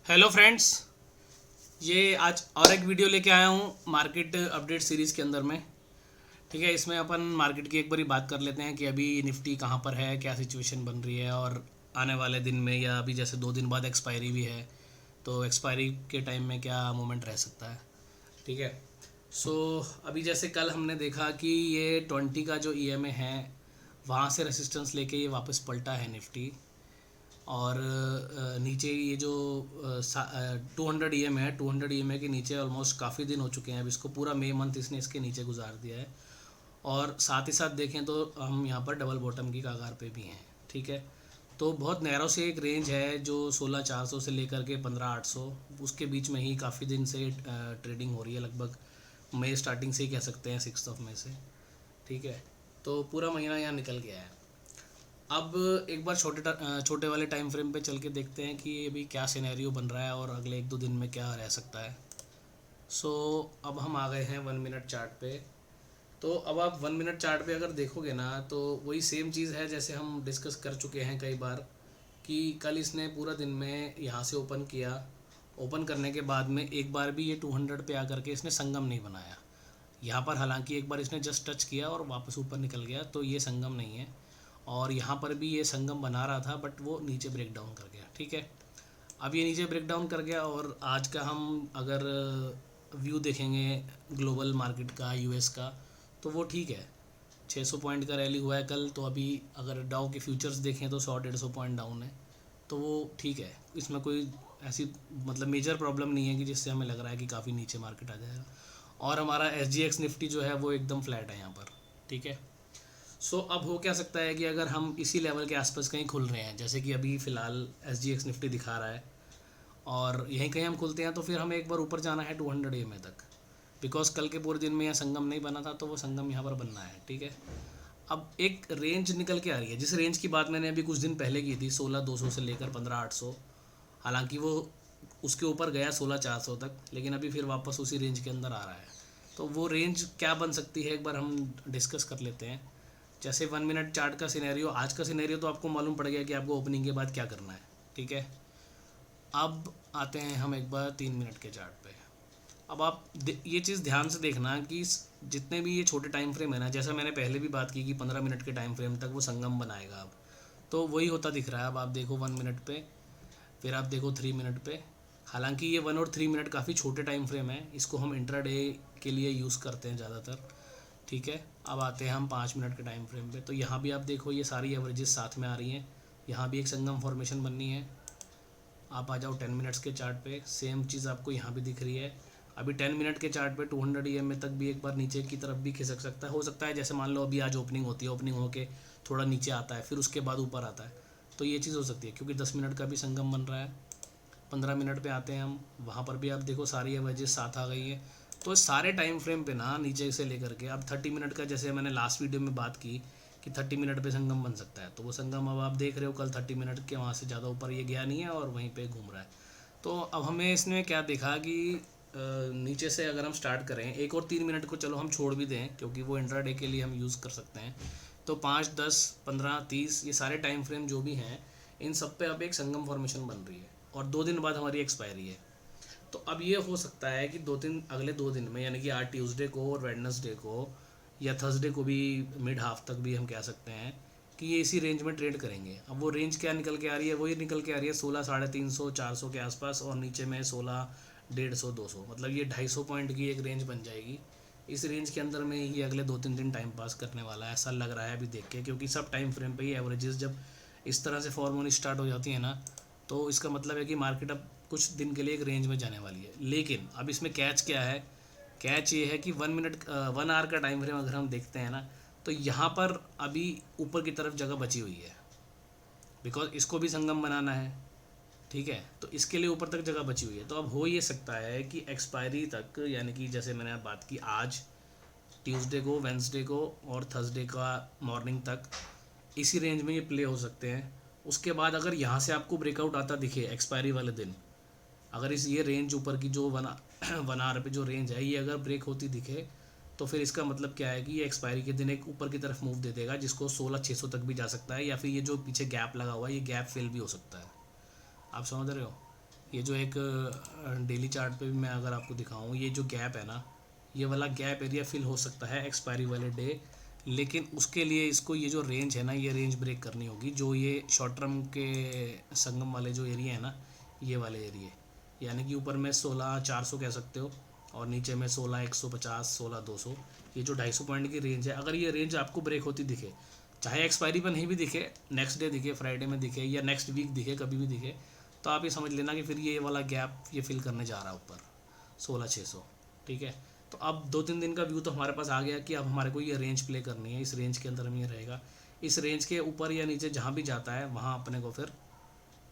Hello friends, ये आज और एक वीडियो लेके आया हूँ मार्केट अपडेट सीरीज़ के अंदर में। ठीक है, इसमें अपन मार्केट की एक बारी बात कर लेते हैं कि अभी निफ्टी कहाँ पर है, क्या सिचुएशन बन रही है और आने वाले दिन में या अभी जैसे 2 दिन बाद एक्सपायरी भी है तो एक्सपायरी के टाइम में क्या मूवमेंट रह सकता है। ठीक है। सो अभी जैसे कल हमने देखा कि ये 20 का जो ईएमए है वहाँ से रेसिस्टेंस लेके ये वापस पलटा है निफ्टी। और नीचे ये जो 200 EM है, 200 EM के नीचे ऑलमोस्ट काफ़ी दिन हो चुके हैं। अब इसको पूरा मई मंथ इसने इसके नीचे गुजार दिया है। और साथ ही साथ देखें तो हम यहाँ पर डबल बॉटम की कगार पे भी हैं। ठीक है। तो बहुत नैरो से एक रेंज है जो 16,400 से लेकर के 15,800 उसके बीच में ही काफ़ी दिन से ट्रेडिंग हो रही है, लगभग मई स्टार्टिंग से ही कह सकते हैं, 6 मई से। ठीक है। तो पूरा महीना यहाँ निकल गया है। अब एक बार छोटे वाले टाइम फ्रेम पे चल के देखते हैं कि अभी क्या सिनेरियो बन रहा है और अगले 1-2 दिन में क्या रह सकता है। सो अब हम आ गए हैं 1 मिनट चार्ट पे। तो अब आप 1 मिनट चार्ट पे अगर देखोगे ना तो वही सेम चीज़ है जैसे हम डिस्कस कर चुके हैं कई बार कि कल इसने पूरा दिन में यहाँ से ओपन किया। ओपन करने के बाद में एक बार भी ये 200 पे आकर के इसने संगम नहीं बनाया। यहाँ पर हालांकि एक बार इसने जस्ट टच किया और वापस ऊपर निकल गया, तो ये संगम नहीं है। और यहाँ पर भी ये संगम बना रहा था बट वो नीचे ब्रेक डाउन कर गया। ठीक है। अब ये नीचे ब्रेक डाउन कर गया और आज का हम अगर व्यू देखेंगे ग्लोबल मार्केट का, यूएस का, तो वो ठीक है। 600 पॉइंट का रैली हुआ है कल। तो अभी अगर डाउ के फ्यूचर्स देखें तो 100-150 पॉइंट डाउन है। तो वो ठीक है, इसमें कोई ऐसी मतलब मेजर प्रॉब्लम नहीं है कि जिससे हमें लग रहा है कि काफ़ी नीचे मार्केट आ जाएगा। और हमारा SGX निफ्टी जो है वो एकदम फ्लैट है यहाँ पर। ठीक है। सो अब हो क्या सकता है कि अगर हम इसी लेवल के आसपास कहीं खुल रहे हैं, जैसे कि अभी फ़िलहाल SGX निफ्टी दिखा रहा है, और यहीं कहीं हम खुलते हैं तो फिर हमें एक बार ऊपर जाना है 200 EM तक। बिकॉज कल के पूरे दिन में यह संगम नहीं बना था तो वो संगम यहाँ पर बनना है। ठीक है। अब एक रेंज निकल के आ रही है, जिस रेंज की बात मैंने अभी कुछ दिन पहले की थी, 16,200 से लेकर 15,800। हालांकि वो उसके ऊपर गया 16,400 तक, लेकिन अभी फिर वापस उसी रेंज के अंदर आ रहा है। तो वो रेंज क्या बन सकती है एक बार हम डिस्कस कर लेते हैं। जैसे 1 मिनट चार्ट का सिनेरियो, आज का सिनेरियो तो आपको मालूम पड़ गया कि आपको ओपनिंग के बाद क्या करना है। ठीक है। अब आते हैं हम एक बार 3 मिनट के चार्ट पे। अब आप ये चीज़ ध्यान से देखना कि जितने भी ये छोटे टाइम फ्रेम है ना, जैसा मैंने पहले भी बात की कि 15 मिनट के टाइम फ्रेम तक वो संगम बनाएगा। अब तो वही होता दिख रहा है। अब आप देखो 1 मिनट पे, फिर आप देखो 3 मिनट पे। हालांकि ये 1 और 3 मिनट काफ़ी छोटे टाइम फ्रेम है, इसको हम इंट्राडे के लिए यूज़ करते हैं ज़्यादातर। ठीक है। अब आते हैं हम 5 मिनट के टाइम फ्रेम पे। तो यहाँ भी आप देखो ये सारी एवरेजेस साथ में आ रही हैं। यहाँ भी एक संगम फॉर्मेशन बननी है। आप आ जाओ 10 मिनट्स के चार्ट पे, सेम चीज़ आपको यहाँ भी दिख रही है। अभी 10 मिनट के चार्ट पे 200 EM तक भी एक बार नीचे की तरफ भी खिसक सकता है। हो सकता है जैसे मान लो अभी आज ओपनिंग होती है, ओपनिंग होके थोड़ा नीचे आता है, फिर उसके बाद ऊपर आता है। तो ये चीज़ हो सकती है क्योंकि 10 मिनट का भी संगम बन रहा है। 15 मिनट पे आते हैं हम, वहाँ पर भी आप देखो सारी एवरेजेस साथ आ गई हैं। तो सारे टाइम फ्रेम पे ना नीचे से लेकर के अब 30 मिनट का, जैसे मैंने लास्ट वीडियो में बात की कि 30 मिनट पे संगम बन सकता है, तो वो संगम अब आप देख रहे हो कल 30 मिनट के वहाँ से ज़्यादा ऊपर ये गया नहीं है और वहीं पे घूम रहा है। तो अब हमें इसने क्या देखा कि नीचे से अगर हम स्टार्ट करें, 1 और 3 मिनट को चलो हम छोड़ भी दें क्योंकि वो इंट्राडे के लिए हम यूज़ कर सकते हैं। तो 5, 10, 15, 30 ये सारे टाइम फ्रेम जो भी हैं, इन सब पे अब एक संगम फॉर्मेशन बन रही है और 2 दिन बाद हमारी एक्सपायरी है। तो अब ये हो सकता है कि अगले 2 दिन में, यानी कि आज ट्यूसडे को और वेडनेसडे को या थर्सडे को भी, मिड हाफ तक भी हम कह सकते हैं कि ये इसी रेंज में ट्रेड करेंगे। अब वो रेंज क्या निकल के आ रही है, वही निकल के आ रही है 16, 350, 400 के आसपास, और नीचे में 16, 150, 200, मतलब ये 250 पॉइंट की एक रेंज बन जाएगी। इस रेंज के अंदर में ही अगले 2-3 दिन टाइम पास करने वाला है, ऐसा लग रहा है अभी देख के, क्योंकि सब टाइम फ्रेम पे ही एवरेजेस जब इस तरह से फॉर्म होनी स्टार्ट हो जाती है ना, तो इसका मतलब है कि मार्केट अब कुछ दिन के लिए एक रेंज में जाने वाली है। लेकिन अब इसमें कैच क्या है? कैच ये है कि 1 आवर का टाइम फ्रेम अगर हम देखते हैं ना, तो यहाँ पर अभी ऊपर की तरफ जगह बची हुई है, बिकॉज इसको भी संगम बनाना है। ठीक है। तो इसके लिए ऊपर तक जगह बची हुई है। तो अब हो ये सकता है कि एक्सपायरी तक, यानी कि जैसे मैंने बात की आज ट्यूसडे को, वेंसडे को और थर्सडे का मॉर्निंग तक, इसी रेंज में ये प्ले हो सकते हैं। उसके बाद अगर यहाँ से आपको ब्रेकआउट आता दिखे एक्सपायरी वाले दिन, अगर इस ये रेंज ऊपर की जो 1 आवर पे जो रेंज है ये अगर ब्रेक होती दिखे, तो फिर इसका मतलब क्या है कि ये एक्सपायरी के दिन एक ऊपर की तरफ मूव दे देगा, जिसको 16,600 तक भी जा सकता है, या फिर ये जो पीछे गैप लगा हुआ है ये गैप फिल भी हो सकता है। आप समझ रहे हो? ये जो एक डेली चार्ट पे भी मैं अगर आपको दिखाऊं, ये जो गैप है ना, ये वाला गैप एरिया फिल हो सकता है एक्सपायरी वाले डे, लेकिन उसके लिए इसको ये जो रेंज है ना, ये रेंज ब्रेक करनी होगी। जो ये शॉर्ट टर्म के संगम वाले जो एरिया है ना, ये वाले एरिया, यानी कि ऊपर में 16,400 कह सकते हो और नीचे में 16,150, 16,200, ये जो 250 पॉइंट की रेंज है, अगर ये रेंज आपको ब्रेक होती दिखे, चाहे एक्सपायरी पर नहीं भी दिखे, नेक्स्ट डे दिखे, फ्राइडे में दिखे या नेक्स्ट वीक दिखे, कभी भी दिखे, तो आप ये समझ लेना कि फिर ये वाला गैप ये फिल करने जा रहा है ऊपर 16,600। ठीक है, तो अब 2-3 दिन का व्यू तो हमारे पास आ गया कि अब हमारे को ये रेंज प्ले करनी है, इस रेंज के अंदर में ये रहेगा। इस रेंज के ऊपर या नीचे जहाँ भी जाता है वहाँ अपने को फिर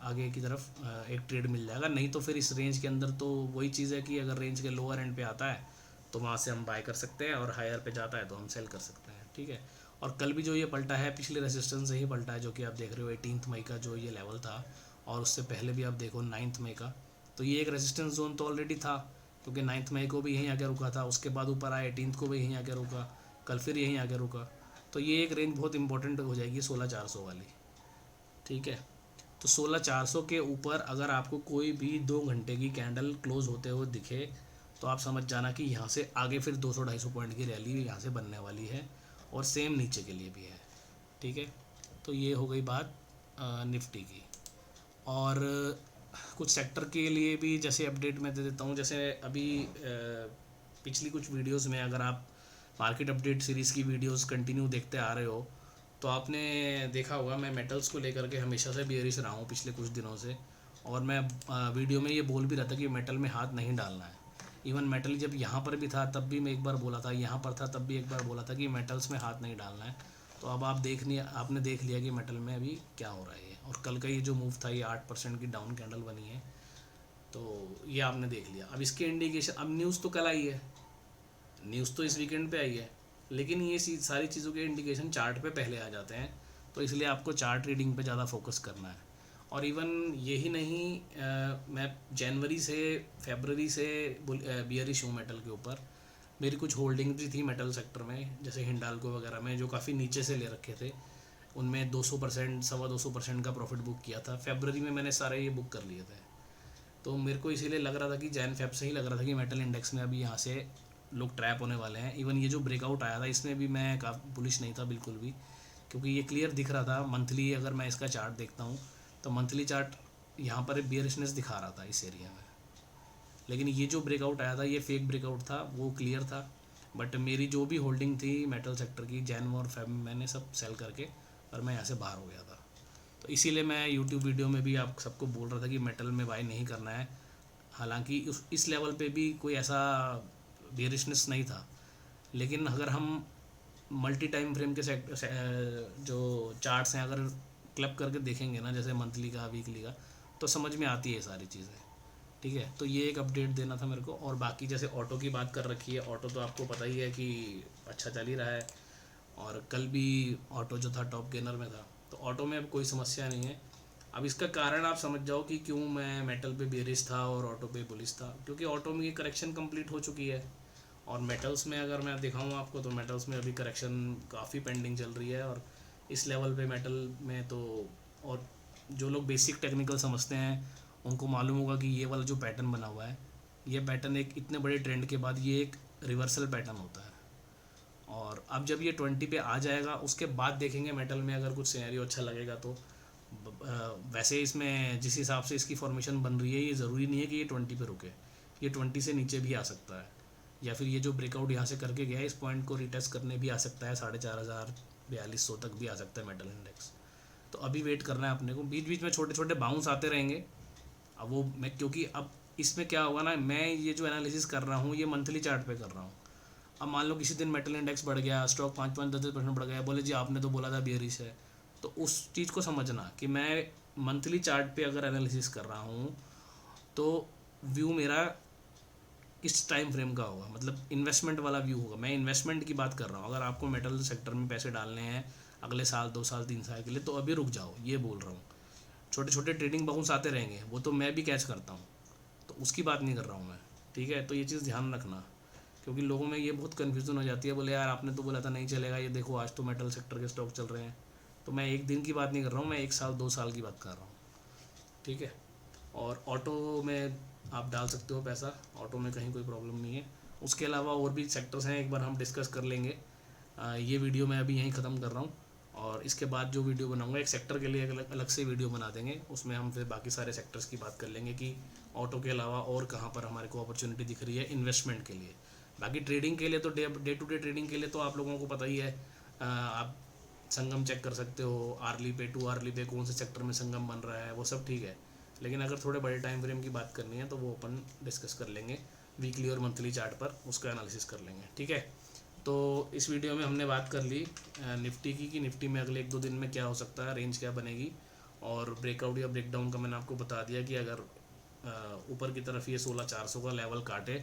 आगे की तरफ एक ट्रेड मिल जाएगा। नहीं तो फिर इस रेंज के अंदर तो वही चीज़ है कि अगर रेंज के लोअर एंड पे आता है तो वहाँ से हम बाय कर सकते हैं, और हायर पे जाता है तो हम सेल कर सकते हैं। ठीक है, और कल भी जो ये पलटा है पिछले रेजिस्टेंस से ही पलटा है, जो कि आप देख रहे हो 18 मई का जो ये लेवल था, और उससे पहले भी आप देखो 9 मई का, तो ये एक रेजिस्टेंस जोन तो ऑलरेडी था, क्योंकि 9 मई को भी यहीं आके रुका था, उसके बाद ऊपर आया 18 को भी यहीं आके रुका, कल फिर यहीं आके रुका। तो ये एक रेंज बहुत इंपॉर्टेंट हो जाएगी 16,400 वाली। ठीक है, तो 16,400 के ऊपर अगर आपको कोई भी 2 घंटे की कैंडल क्लोज होते हुए दिखे, तो आप समझ जाना कि यहाँ से आगे फिर 200-250 पॉइंट की रैली यहाँ से बनने वाली है, और सेम नीचे के लिए भी है। ठीक है, तो ये हो गई बात निफ्टी की। और कुछ सेक्टर के लिए भी जैसे अपडेट मैं दे देता हूँ। जैसे अभी पिछली कुछ वीडियोस में अगर आप मार्केट अपडेट सीरीज़ की वीडियोस कंटिन्यू देखते आ रहे हो, तो आपने देखा होगा मैं मेटल्स को लेकर के हमेशा से बेयरिश रहा हूँ पिछले कुछ दिनों से, और मैं वीडियो में ये बोल भी रहा था कि मेटल में हाथ नहीं डालना है। इवन मेटल जब यहाँ पर भी था तब भी मैं एक बार बोला था, यहाँ पर था तब भी एक बार बोला था कि मेटल्स में हाथ नहीं डालना है। तो अब आपने देख लिया कि मेटल में अभी क्या हो रहा है। और कल का ये जो मूव था, ये 8% की डाउन कैंडल बनी है, तो ये आपने देख लिया। अब इसके इंडिकेशन, अब न्यूज़ तो कल आई है, न्यूज़ तो इस वीकेंड पे आई है, लेकिन ये सारी चीज़ों के इंडिकेशन चार्ट पे पहले आ जाते हैं, तो इसलिए आपको चार्ट रीडिंग पे ज़्यादा फोकस करना है। और इवन यही नहीं, मैं जनवरी से फरवरी से बियरिश हूँ मेटल के ऊपर। मेरी कुछ होल्डिंग भी थी मेटल सेक्टर में, जैसे हिंडाल्को वगैरह में, जो काफ़ी नीचे से ले रखे थे, उनमें 200%, 225% का प्रॉफिट बुक किया था। फरवरी में मैंने सारे ये बुक कर लिए थे, तो मेरे को इसीलिए लग रहा था कि जैन फेब से ही लग रहा था कि मेटल इंडेक्स में अभी यहाँ से लोग ट्रैप होने वाले हैं। इवन ये जो ब्रेकआउट आया था इसमें भी मैं काफ़ी बुलिश नहीं था बिल्कुल भी, क्योंकि ये क्लियर दिख रहा था मंथली। अगर मैं इसका चार्ट देखता हूँ तो मंथली चार्ट यहाँ पर बियरिशनेस दिखा रहा था इस एरिया में, लेकिन ये जो ब्रेकआउट आया था ये फेक ब्रेकआउट था, वो क्लियर था। बट मेरी जो भी होल्डिंग थी मेटल सेक्टर की, जैन और फेब में, मैंने सब सेल करके और मैं यहाँ से बाहर हो गया था। तो इसीलिए मैं यूट्यूब वीडियो में भी आप सबको बोल रहा था कि मेटल में बाय नहीं करना है। हालांकि इस लेवल पे भी कोई ऐसा बेरिशनेस नहीं था, लेकिन अगर हम मल्टी टाइम फ्रेम के जो चार्ट्स हैं अगर क्लब करके देखेंगे ना, जैसे मंथली का, वीकली का, तो समझ में आती है सारी चीज़ें। ठीक है, तो ये एक अपडेट देना था मेरे को। और बाकी जैसे ऑटो की बात कर रखी है, ऑटो तो आपको पता ही है कि अच्छा चल ही रहा है, और कल भी ऑटो जो था टॉप गेनर में था, तो ऑटो में अब कोई समस्या नहीं है। अब इसका कारण आप समझ जाओ कि क्यों मैं मेटल पे बेरिश था और ऑटो पे बुलिश था, क्योंकि ऑटो में ये करेक्शन कंप्लीट हो चुकी है। और मेटल्स में अगर मैं दिखाऊँ आपको, तो मेटल्स में अभी करेक्शन काफ़ी पेंडिंग चल रही है, और इस लेवल पे मेटल में तो, और जो लोग बेसिक टेक्निकल समझते हैं उनको मालूम होगा कि ये वाला जो पैटर्न बना हुआ है, ये पैटर्न एक इतने बड़े ट्रेंड के बाद ये एक रिवर्सल पैटर्न होता है। और अब जब ये 20 पे आ जाएगा उसके बाद देखेंगे मेटल में अगर कुछ सिनेरियो अच्छा लगेगा तो। वैसे इसमें जिस हिसाब से इसकी फॉर्मेशन बन रही है, ये ज़रूरी नहीं है कि ये 20 पे रुके, ये 20 से नीचे भी आ सकता है, या फिर ये जो ब्रेकआउट यहाँ से करके गया है इस पॉइंट को रिटेस्ट करने भी आ सकता है, 4,500 4200 तक भी आ सकता है मेटल इंडेक्स। तो अभी वेट करना है अपने को, बीच बीच में छोटे छोटे बाउंस आते रहेंगे। अब वो मैं, क्योंकि अब इसमें क्या होगा ना, मैं ये जो एनालिसिस कर रहा हूँ ये मंथली चार्ट पे कर रहा हूँ। अब मान लो किसी दिन मेटल इंडेक्स बढ़ गया, स्टॉक 5-5 10% बढ़ गया, बोले जी आपने तो बोला था बेयरिश है, तो उस चीज़ को समझना कि मैं मंथली चार्ट पे अगर एनालिसिस कर रहा हूँ तो व्यू मेरा किस टाइम फ्रेम का होगा, मतलब इन्वेस्टमेंट वाला व्यू होगा। मैं इन्वेस्टमेंट की बात कर रहा हूँ। अगर आपको मेटल सेक्टर में पैसे डालने हैं अगले साल, 2 साल, 3 साल के लिए, तो अभी रुक जाओ, ये बोल रहा हूँ। छोटे छोटे ट्रेडिंग बाउंस आते रहेंगे, वो तो मैं भी कैच करता हूँ, तो उसकी बात नहीं कर रहा हूँ मैं। ठीक है, तो ये चीज़ ध्यान रखना, क्योंकि लोगों में ये बहुत कन्फ्यूज़न हो जाती है, बोले यार आपने तो बोला था नहीं चलेगा, ये देखो आज तो मेटल सेक्टर के स्टॉक चल रहे हैं। तो मैं एक दिन की बात नहीं कर रहा हूँ, मैं 1 साल 2 साल की बात कर रहा हूँ। ठीक है, और ऑटो में आप डाल सकते हो पैसा, ऑटो में कहीं कोई प्रॉब्लम नहीं है। उसके अलावा और भी सेक्टर्स हैं, एक बार हम डिस्कस कर लेंगे। ये वीडियो मैं अभी यहीं ख़त्म कर रहा हूँ, और इसके बाद जो वीडियो बनाऊंगा एक सेक्टर के लिए अलग से वीडियो बना देंगे, उसमें हम फिर बाकी सारे सेक्टर्स की बात कर लेंगे कि ऑटो के अलावा और कहाँ पर हमारे को अपॉर्चुनिटी दिख रही है इन्वेस्टमेंट के लिए। बाकी ट्रेडिंग के लिए तो डे टू डे ट्रेडिंग के लिए तो आप लोगों को पता ही है, आप संगम चेक कर सकते हो, आर्ली पे टू आर्ली पे कौन से सेक्टर में संगम बन रहा है, वो सब ठीक है। लेकिन अगर थोड़े बड़े टाइम फ्रेम की बात करनी है तो वो अपन डिस्कस कर लेंगे वीकली और मंथली चार्ट पर, उसका एनालिसिस कर लेंगे, ठीक है। तो इस वीडियो में हमने बात कर ली निफ्टी की, कि निफ्टी में अगले 1-2 दिन में क्या हो सकता है, रेंज क्या बनेगी, और ब्रेकआउट या ब्रेकडाउन का मैंने आपको बता दिया कि अगर ऊपर की तरफ ये 16,400 का लेवल काटे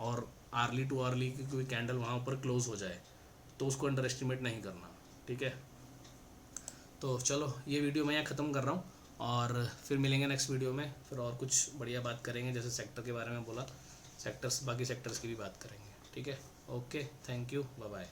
और आर्ली टू आर्ली की कोई कैंडल वहाँ ऊपर क्लोज हो जाए तो उसको अंडर एस्टिमेट नहीं करना, ठीक है। तो चलो ये वीडियो मैं यहाँ ख़त्म कर रहा हूँ, और फिर मिलेंगे नेक्स्ट वीडियो में, फिर और कुछ बढ़िया बात करेंगे, जैसे सेक्टर के बारे में बोला, सेक्टर्स बाकी सेक्टर्स की भी बात करेंगे, ठीक है। Okay, thank you, bye bye.